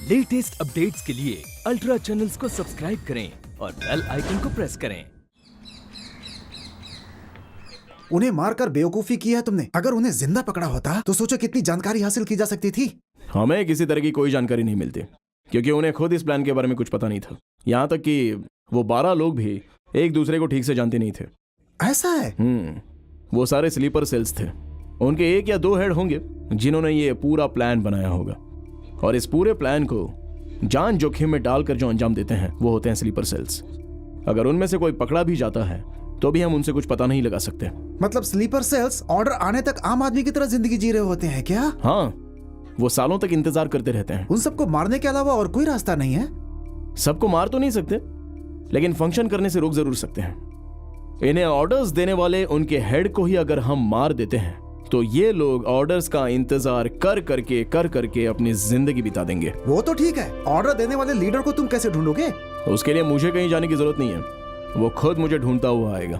Latest updates के लिए ultra channels को सब्सक्राइब करें और बेल आइकन को प्रेस करें। उन्हें मारकर बेवकूफी की है तुमने। अगर उन्हें जिंदा पकड़ा होता तो सोचो कितनी जानकारी हासिल की जा सकती थी। हमें किसी तरह की कोई जानकारी नहीं मिलती क्योंकि उन्हें खुद इस प्लान के बारे में कुछ पता नहीं था। यहाँ तक कि वो 12 लोग भी एक दूसरे को ठीक से जानते नहीं थे। ऐसा है? वो सारे स्लीपर सेल्स थे। उनके 1 या 2 हेड होंगे जिन्होंने ये पूरा प्लान बनाया होगा, और इस पूरे प्लान को जान जोखिम में डालकर जो अंजाम देते हैं वो होते हैं स्लीपर सेल्स। अगर उनमें से कोई पकड़ा भी जाता है तो भी हम उनसे कुछ पता नहीं लगा सकते। मतलब स्लीपर सेल्स ऑर्डर आने तक आम आदमी की तरह जिंदगी जी रहे होते हैं क्या? हाँ, वो सालों तक इंतजार करते रहते हैं। उन सबको मारने के अलावा और कोई रास्ता नहीं है? सबको मार तो नहीं सकते, लेकिन फंक्शन करने से रोक जरूर सकते हैं। इन्हें ऑर्डर्स देने वाले उनके हेड को ही अगर हम मार देते हैं तो ये लोग ऑर्डर्स का इंतजार कर करके अपनी जिंदगी बिता देंगे। वो तो ठीक है, ऑर्डर देने वाले लीडर को तुम कैसे ढूंढोगे? उसके लिए मुझे कहीं जाने की जरूरत नहीं है, वो खुद मुझे ढूंढता हुआ आएगा।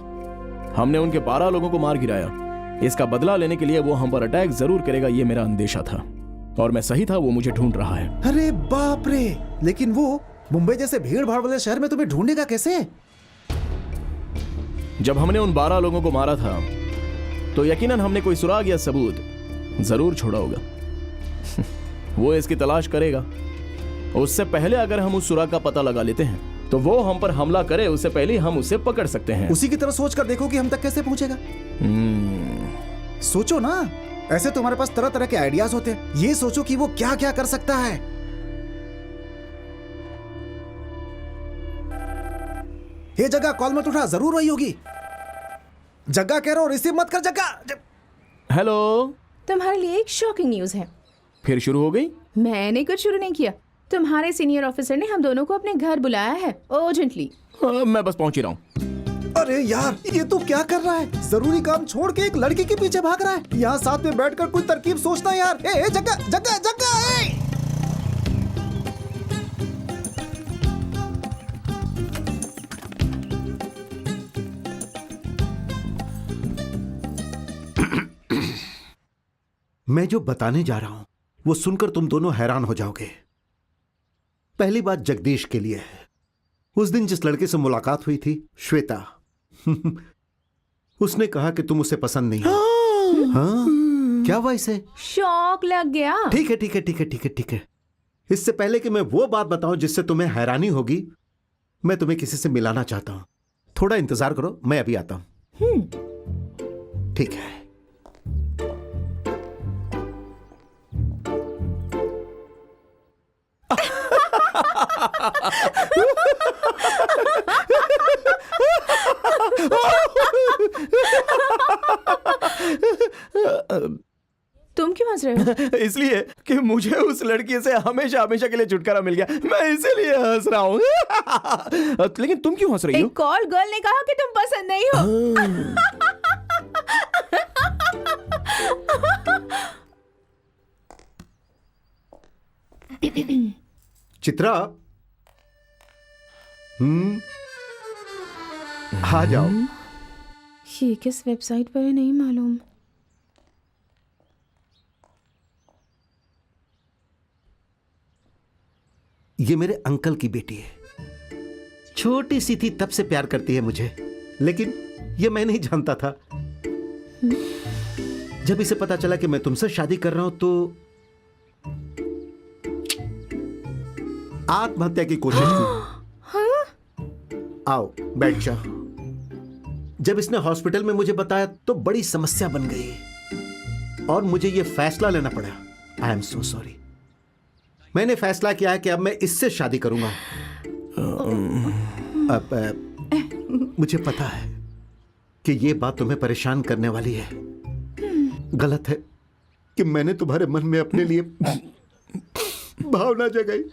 हमने उनके 12 लोगों को मार गिराया। इसका बदला लेने के लिए वो हम पर अटैक जरूर करेगा, ये मेरा अंदेशा था और मैं सही था। वो मुझे ढूंढ रहा है। अरे बाप रे! लेकिन वो मुंबई जैसे भीड़ भाड़ वाले शहर में तुम्हें ढूंढेगा कैसे? जब हमने उन 12 लोगों को मारा था तो यकीनन हमने कोई सुराग या सबूत जरूर छोड़ा होगा। वो इसकी तलाश करेगा। उससे पहले अगर हम उस सुराग का पता लगा लेते हैं तो वो हम पर हमला करे, उससे पहले हम उसे पकड़ सकते हैं। उसी की तरह सोच कर देखो कि हम तक कैसे पहुंचेगा। सोचो ना, ऐसे तुम्हारे पास तरह तरह के आइडियाज होते हैं। ये सोचो कि वो क्या क्या कर सकता है। ये जगह कॉल मत उठा, जरूर वही होगी। जगह कह रहा हूं, रिसीव मत कर। जगह। हेलो, तुम्हारे लिए एक शॉकिंग न्यूज है। फिर शुरू हो गई? मैंने कुछ शुरू नहीं किया। तुम्हारे सीनियर ऑफिसर ने हम दोनों को अपने घर बुलाया है अर्जेंटली। मैं बस पहुंच ही रहा हूँ। अरे यार, ये तू क्या कर रहा है? जरूरी काम छोड़ के एक लड़की के पीछे भाग रहा है। यहाँ साथ में बैठकर कोई तरकीब सोचना यार। ए, जगह जगह जगह। मैं जो बताने जा रहा हूं वो सुनकर तुम दोनों हैरान हो जाओगे। पहली बात जगदीश के लिए है। उस दिन जिस लड़के से मुलाकात हुई थी, श्वेता, उसने कहा कि तुम उसे पसंद नहीं हो। हाँ? क्या हुआ इसे? शॉक लग गया। ठीक है ठीक है ठीक है ठीक है ठीक है। इससे पहले कि मैं वो बात बताऊं जिससे तुम्हें हैरानी होगी, मैं तुम्हें किसी से मिलाना चाहता हूं। थोड़ा इंतजार करो, मैं अभी आता हूं। ठीक है। तुम क्यों हंस रहे हो? इसलिए कि मुझे उस लड़की से हमेशा हमेशा के लिए छुटकारा मिल गया, मैं इसीलिए हंस रहा हूँ। लेकिन तुम क्यों हंस रही हो? एक कॉल गर्ल ने कहा कि तुम पसंद नहीं हो। चित्रा, आ जाओ। ये किस वेबसाइट पर है नहीं मालूम। ये मेरे अंकल की बेटी है। छोटी सी थी तब से प्यार करती है मुझे, लेकिन ये मैं नहीं जानता था। जब इसे पता चला कि मैं तुमसे शादी कर रहा हूं तो आत्महत्या की कोशिश की। आओ बैठ जाओ। जब इसने हॉस्पिटल में मुझे बताया तो बड़ी समस्या बन गई और मुझे यह फैसला लेना पड़ा। I am so sorry. मैंने फैसला किया है कि अब मैं इससे शादी करूंगा। अब मुझे पता है कि यह बात तुम्हें परेशान करने वाली है। गलत है कि मैंने तुम्हारे मन में अपने लिए भावना जगाई।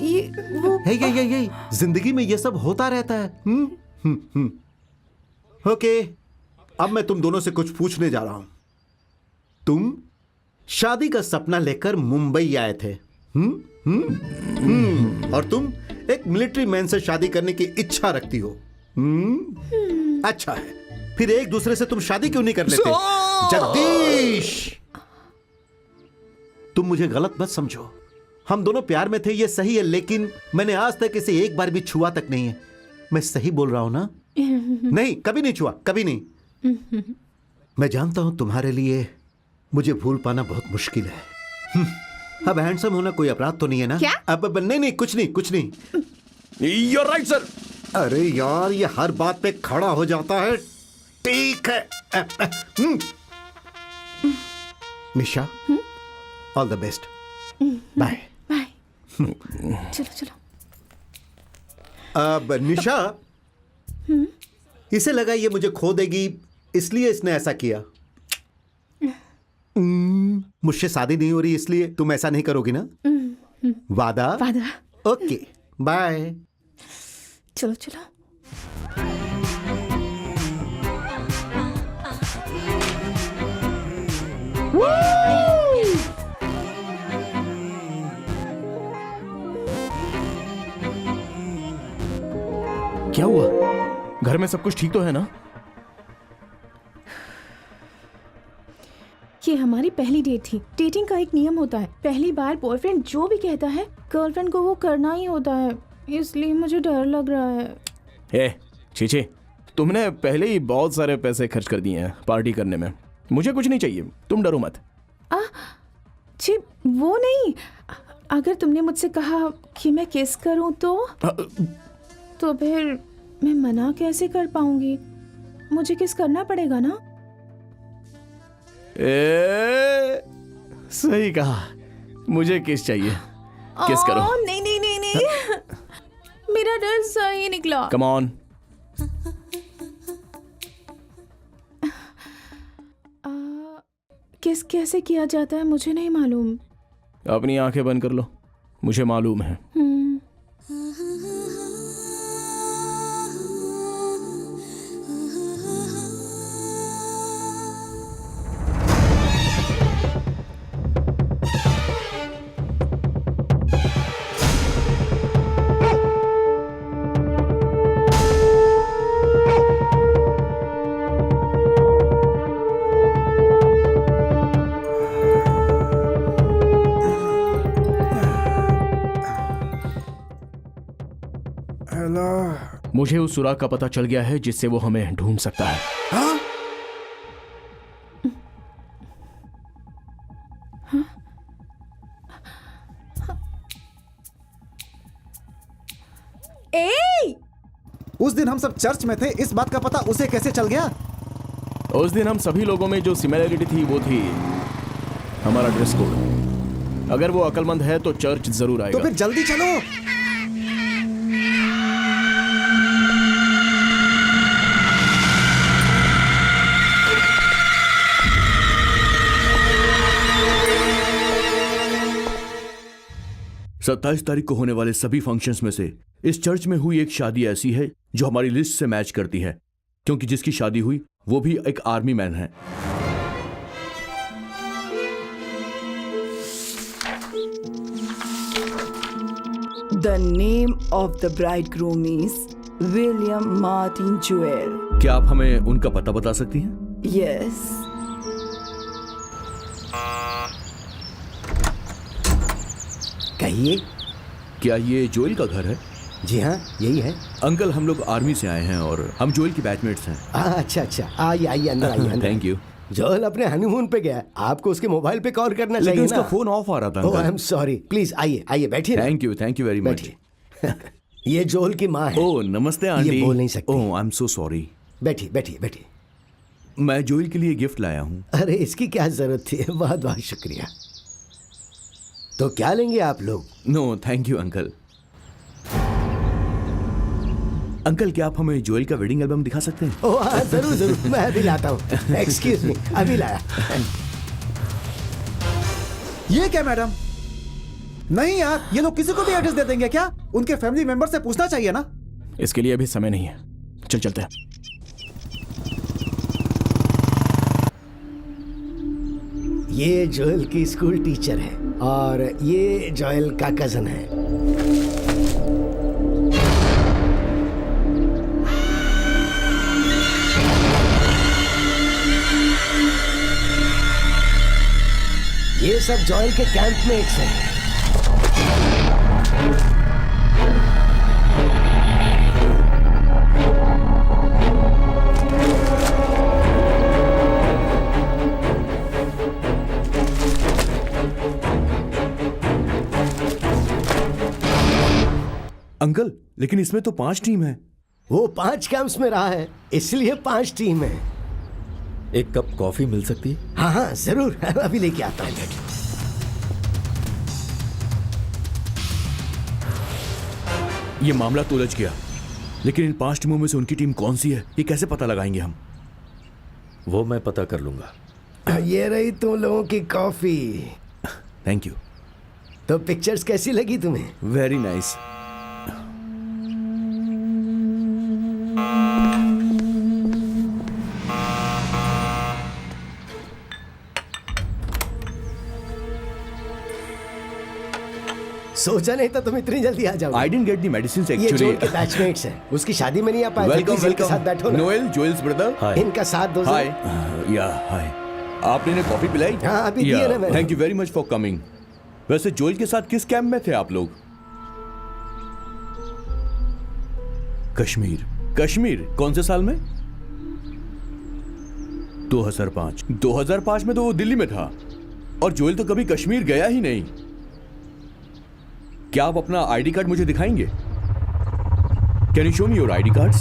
ये जिंदगी में ये सब होता रहता है। ओके, अब मैं तुम दोनों से कुछ पूछने जा रहा हूं। तुम शादी का सपना लेकर मुंबई आए थे, और तुम एक मिलिट्री मैन से शादी करने की इच्छा रखती हो। अच्छा है, फिर एक दूसरे से तुम शादी क्यों नहीं कर लेते? जगदीश, तुम मुझे गलत मत समझो। हम दोनों प्यार में थे, ये सही है, लेकिन मैंने आज तक इसे एक बार भी छुआ तक नहीं है। मैं सही बोल रहा हूं ना? नहीं, कभी नहीं छुआ, कभी नहीं। मैं जानता हूं तुम्हारे लिए मुझे भूल पाना बहुत मुश्किल है। अब हैंडसम होना कोई अपराध तो नहीं है ना? क्या? अब नहीं नहीं, कुछ नहीं, कुछ नहीं। You're right, sir. अरे यार, ये हर बात पे खड़ा हो जाता है। ठीक है। Nisha, all the best. Bye. Bye. चलो चलो। अब निशा, इसे लगा ये मुझे खो देगी, इसलिए इसने ऐसा किया। मुझसे शादी नहीं हो रही, इसलिए तुम ऐसा नहीं करोगी ना? वादा? वादा। Okay, bye. चलो चलो। क्या हुआ? घर में सब कुछ ठीक तो है ना? ये हमारी पहली डेट थी। डेटिंग का एक नियम होता है, पहली बार बॉयफ्रेंड जो भी कहता है गर्लफ्रेंड को वो करना ही होता है, इसलिए मुझे डर लग रहा है। चीची, तुमने पहले ही बहुत सारे पैसे खर्च कर दिए हैं पार्टी करने में। मुझे कुछ नहीं चाहिए, तुम डरो मत। जी वो नहीं, अगर तुमने मुझसे कहा कि मैं किस करूं तो फिर मैं मना कैसे कर पाऊंगी? मुझे किस करना पड़ेगा ना? सही कहा, मुझे किस चाहिए। किस करो। नहीं नहीं नहीं नहीं। मेरा डर सही निकला। Come on. किस कैसे किया जाता है मुझे नहीं मालूम। अपनी आंखें बंद कर लो, मुझे मालूम है। मुझे उस सुराग का पता चल गया है जिससे वो हमें ढूंढ सकता है। हाँ? उस दिन हम सब चर्च में थे, इस बात का पता उसे कैसे चल गया? उस दिन हम सभी लोगों में जो सिमिलरिटी थी वो थी हमारा ड्रेस कोड। अगर वो अक्लमंद है तो चर्च जरूर आएगा। तो फिर जल्दी चलो। सत्ताईस तारीख को होने वाले सभी फंक्शंस में से इस चर्च में हुई एक शादी ऐसी है जो हमारी लिस्ट से मैच करती है, क्योंकि जिसकी शादी हुई वो भी एक आर्मी मैन है। The name of the bridegroom is William Martin Jewell. क्या आप हमें उनका पता बता सकती हैं? Yes. कहिए। क्या ये जोएल का घर है? जी हाँ, यही है। अंकल, हम लोग आर्मी से आए हैं और हम जोएल के बैचमेट्स हैं। अच्छा अच्छा, आइए आइए, अंदर आइए, अंदर। Thank you. जोएल अपने हनीमून पे गया, आपको उसके मोबाइल पे कॉल करना लेकिन चाहिए उसका ना। फोन ऑफ आ रहा था ओह, आई अंकल। Am sorry. प्लीज आइए आइए, बैठिए ना। Thank you very much. बैठिए। ये जोएल की माँ है। ओह, नमस्ते आंटी। ये बोल नहीं सकती। ओह, आई एम सो सॉरी। बैठिए बैठिए बैठिए। मैं जोएल के लिए गिफ्ट लाया हूँ। अरे इसकी क्या जरूरत थी, बहुत बहुत शुक्रिया। तो क्या लेंगे आप लोग? No thank you uncle. Uncle, क्या आप हमें जोएल का वेडिंग एल्बम दिखा सकते हैं? ओह हाँ, जरूर जरूर, मैं अभी लाता हूँ। एक्सक्यूज मी, अभी लाया। ये क्या मैडम? नहीं यार, ये लोग किसी को भी एड्रेस दे देंगे क्या? उनके फैमिली मेंबर से पूछना चाहिए ना। इसके लिए अभी समय नहीं है, चल चलते हैं। ये जोएल की स्कूल टीचर है और ये जोएल का कजन है। ये सब जॉयल के कैंप में एक है। अंकल, लेकिन इसमें तो 5 टीम है। वो 5 कैंप्स में रहा है, इसलिए 5 टीम है। एक कप कॉफी मिल सकती है? हाँ हाँ जरूर, अभी लेके आता हूँ। ये मामला तो उलझ गया, लेकिन इन 5 टीमों में से उनकी टीम कौन सी है, ये कैसे पता लगाएंगे हम? वो मैं पता कर लूंगा। ये रही तुम लोगों की कॉफी। Thank you. तो पिक्चर्स कैसी लगी तुम्हें? Very nice. सोचा नहीं था तुम इतनी जल्दी आ जाओगे। I didn't get the medicine ये एक्चुअली। जोन के बैचमेट्स हैं, उसकी शादी में नहीं आ पाए। वेलकम जल्दी इनके साथ बैठो वेलकम। ना। Noel, Joel's brother. हाय। इनका साथ दो जरा। हाय। या हाय। आपने इन्हें कॉफी पिलाई? हाँ, अभी दिए ना मैंने। Thank you very much for coming. वैसे जोएल के साथ किस कैंप में थे आप लोग? कश्मीर। कश्मीर कौन से साल में? 2005। 2005 में तो वो दिल्ली में था, और जोएल तो कभी कश्मीर गया ही नहीं। क्या आप अपना आईडी कार्ड मुझे दिखाएंगे? Can you show me your ID cards?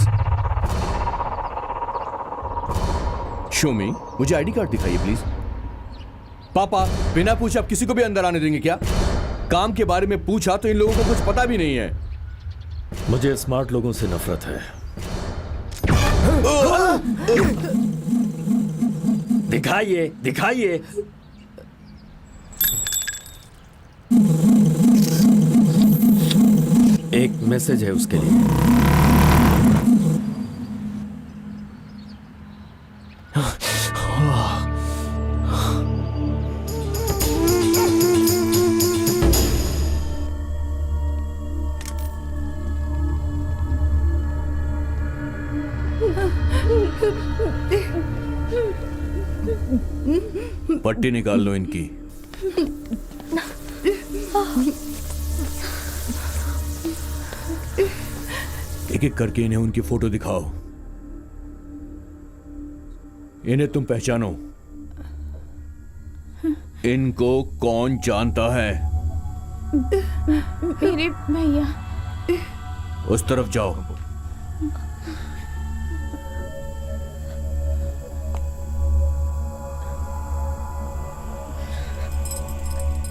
Show मी। मुझे आईडी कार्ड दिखाइए प्लीज। पापा, बिना पूछे आप किसी को भी अंदर आने देंगे क्या? काम के बारे में पूछा तो इन लोगों को कुछ पता भी नहीं है। मुझे स्मार्ट लोगों से नफरत है। दिखाइए, दिखाइए। एक मैसेज है उसके लिए। पट्टी निकाल लो इनकी। एक एक करके इन्हें उनकी फोटो दिखाओ। इन्हें तुम पहचानो। इनको कौन जानता है? मेरे भैया। उस तरफ जाओ।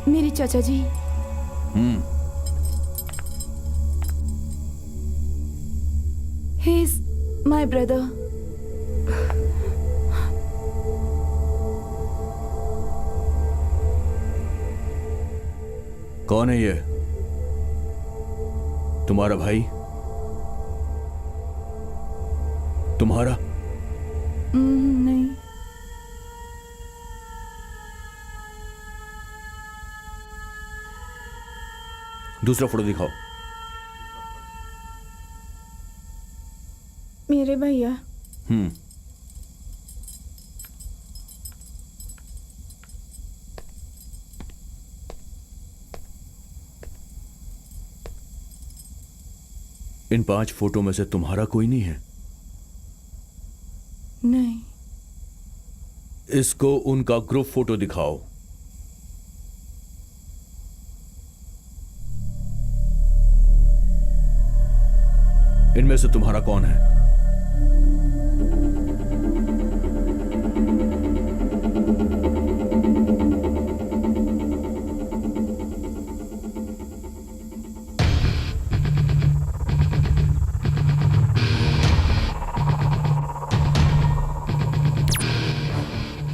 मेरे चाचा जी। He is my brother. कौन है ये? तुम्हारा भाई? तुम्हारा? नहीं। दूसरा फोटो दिखाओ। मेरे भैया। इन 5 फोटो में से तुम्हारा कोई नहीं है? नहीं। इसको उनका ग्रुप फोटो दिखाओ। इनमें से तुम्हारा कौन है?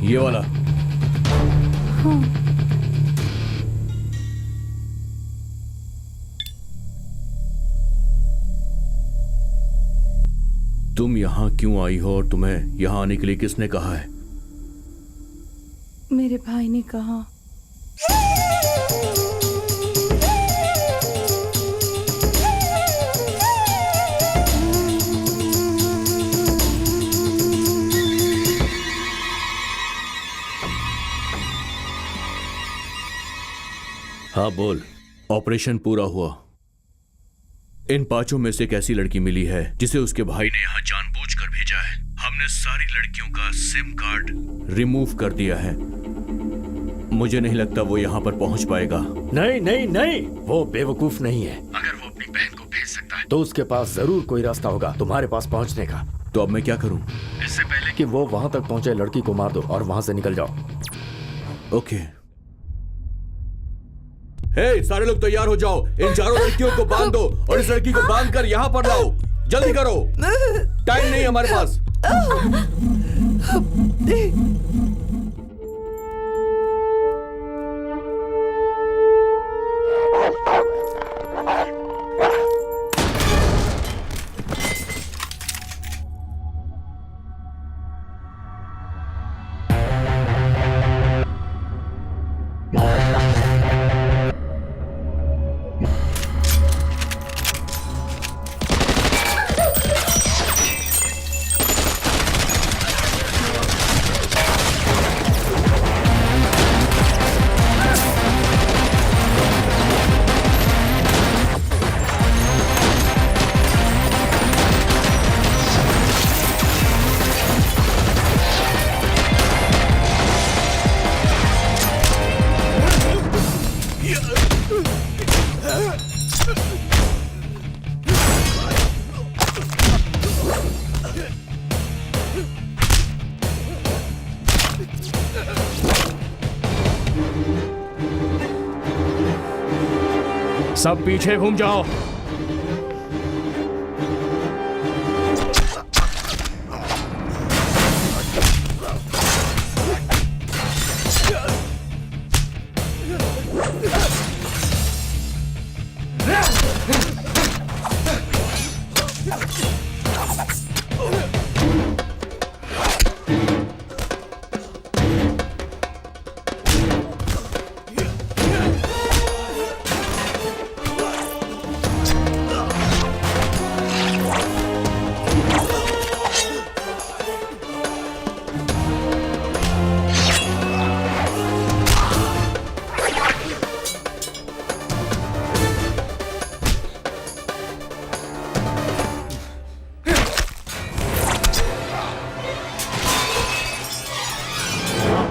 ये वाला? तुम यहां क्यों आई हो और तुम्हें यहां आने के लिए किसने कहा है? मेरे भाई ने कहा। हाँ बोल। ऑपरेशन पूरा हुआ। इन पांचों में से एक ऐसी लड़की मिली है जिसे उसके भाई ने यहाँ जानबूझकर भेजा है। हमने सारी लड़कियों का सिम कार्ड रिमूव कर दिया है। मुझे नहीं लगता वो यहाँ पर पहुंच पाएगा। नहीं नहीं नहीं, वो बेवकूफ नहीं है। अगर वो अपनी बहन को भेज सकता है तो उसके पास जरूर कोई रास्ता होगा तुम्हारे पास पहुंचने का। तो अब मैं क्या करूं? इससे पहले कि वो वहां तक पहुंचे, लड़की को मार दो और वहां से निकल जाओ। ओके। हे, सारे लोग तैयार हो जाओ। इन चारों लड़कियों को बांध दो और इस लड़की को बांध कर यहाँ पर लाओ। जल्दी करो, टाइम नहीं हमारे पास। सब पीछे घूम जाओ।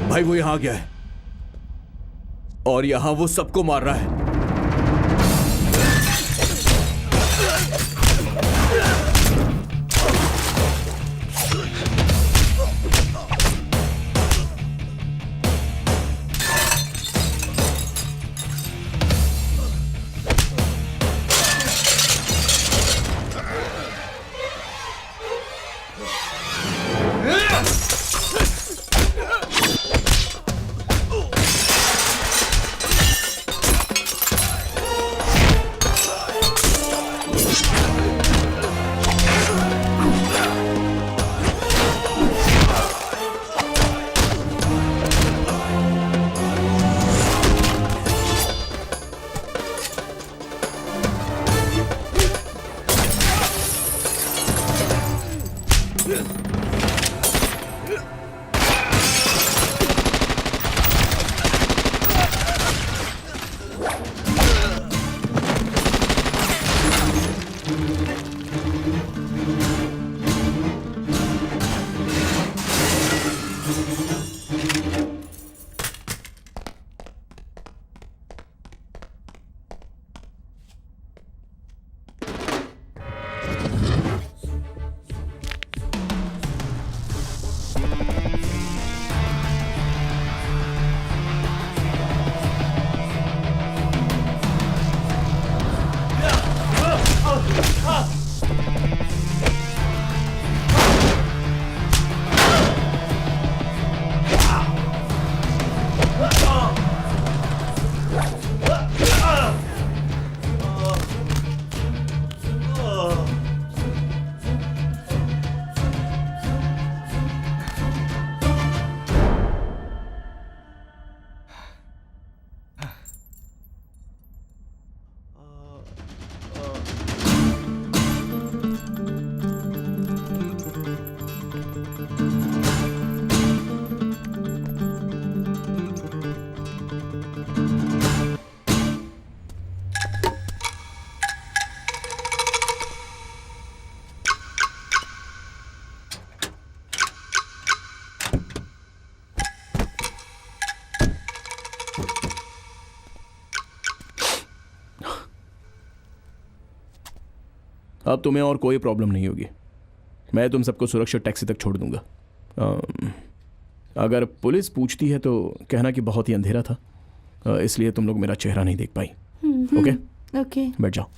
भाई वो यहां आ गया है और यहां वो सबको मार रहा है। अब तुम्हें और कोई प्रॉब्लम नहीं होगी। मैं तुम सबको सुरक्षित टैक्सी तक छोड़ दूंगा। अगर पुलिस पूछती है तो कहना कि बहुत ही अंधेरा था, इसलिए तुम लोग मेरा चेहरा नहीं देख पाई। Okay okay. बैठ जाओ।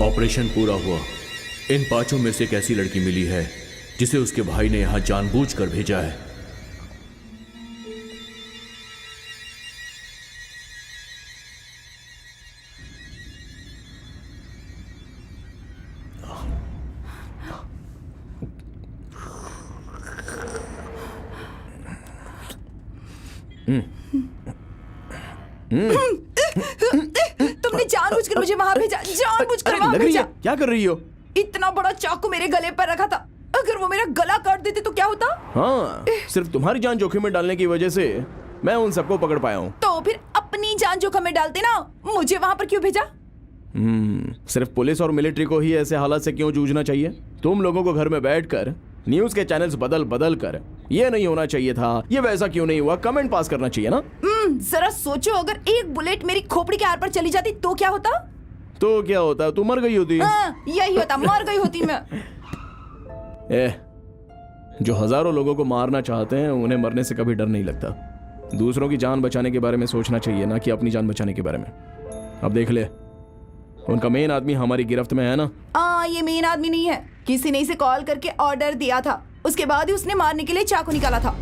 ऑपरेशन पूरा हुआ। इन पांचों में से एक ऐसी लड़की मिली है जिसे उसके भाई ने यहां जानबूझकर भेजा है। तुमने जानबूझकर मुझे वहां भेजा, जानबूझकर वहां लग रही है, भेजा। क्या कर रही हो? इतना बड़ा चाकू मेरे गले पर रखा था, अगर वो मेरा गला काट देते तो क्या होता? हाँ, सिर्फ तुम्हारी जान जोखिम में डालने की वजह से मैं उन सबको पकड़ पाया हूँ। तो फिर अपनी जान जोखिम में डालते ना, मुझे वहां पर क्यों भेजा? सिर्फ पुलिस और मिलिट्री को ही ऐसे हालात से क्यों जूझना चाहिए? तुम लोगों को घर में बैठकर न्यूज के चैनल्स बदल बदल कर ये नहीं होना चाहिए था, ये वैसा क्यों नहीं हुआ, कमेंट पास करना चाहिए ना। जरा सोचो, अगर एक बुलेट मेरी खोपड़ी के आर पर चली जाती तो क्या होता? तो क्या होता, तू मर गई होती। यही होता, मर गई होती मैं। जो हजारों लोगों को मारना चाहते हैं उन्हें मरने से कभी डर नहीं लगता। दूसरों की जान बचाने के बारे में सोचना चाहिए, ना कि अपनी जान बचाने के बारे में। अब देख ले, उनका मेन आदमी हमारी गिरफ्त में है ना। ये मेन आदमी नहीं है, किसी ने इसे कॉल करके ऑर्डर दिया था, उसके बाद ही उसने मारने के लिए चाकू निकाला था।